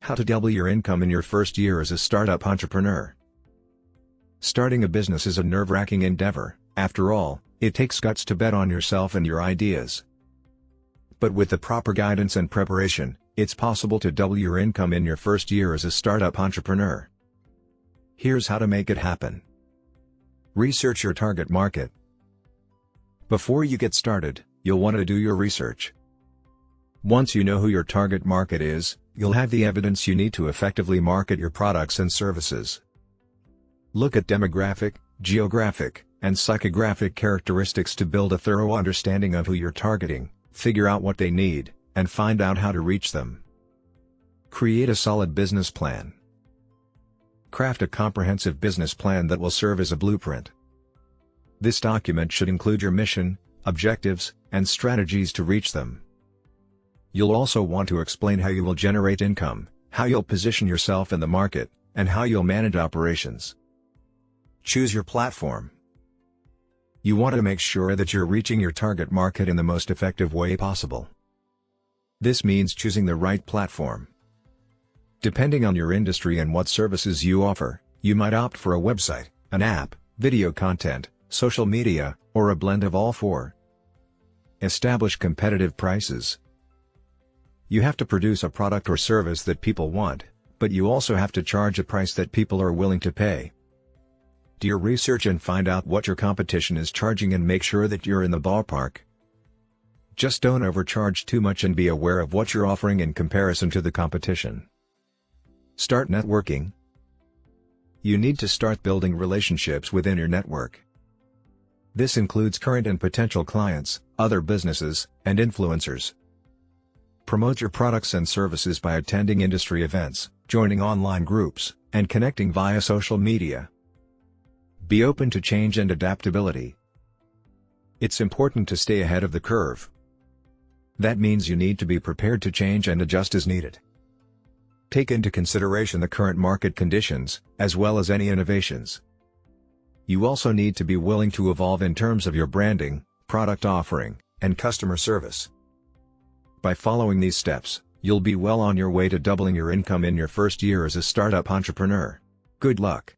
How to double your income in your first year as a startup entrepreneur. Starting a business is a nerve-wracking endeavor. After all, it takes guts to bet on yourself and your ideas. But with the proper guidance and preparation, it's possible to double your income in your first year as a startup entrepreneur. Here's how to make it happen. Research your target market. Before you get started, you'll want to do your research. Once you know who your target market is, you'll have the evidence you need to effectively market your products and services. Look at demographic, geographic, and psychographic characteristics to build a thorough understanding of who you're targeting, figure out what they need, and find out how to reach them. Create a solid business plan. Craft a comprehensive business plan that will serve as a blueprint. This document should include your mission, objectives, and strategies to reach them. You'll also want to explain how you will generate income, how you'll position yourself in the market, and how you'll manage operations. Choose your platform. You want to make sure that you're reaching your target market in the most effective way possible. This means choosing the right platform. Depending on your industry and what services you offer, you might opt for a website, an app, video content, social media, or a blend of all four. Establish competitive prices. You have to produce a product or service that people want, but you also have to charge a price that people are willing to pay. Do your research and find out what your competition is charging and make sure that you're in the ballpark. Just don't overcharge too much and be aware of what you're offering in comparison to the competition. Start networking. You need to start building relationships within your network. This includes current and potential clients, other businesses, and influencers. Promote your products and services by attending industry events, joining online groups, and connecting via social media. Be open to change and adaptability. It's important to stay ahead of the curve. That means you need to be prepared to change and adjust as needed. Take into consideration the current market conditions, as well as any innovations. You also need to be willing to evolve in terms of your branding, product offering, and customer service. By following these steps, you'll be well on your way to doubling your income in your first year as a startup entrepreneur. Good luck!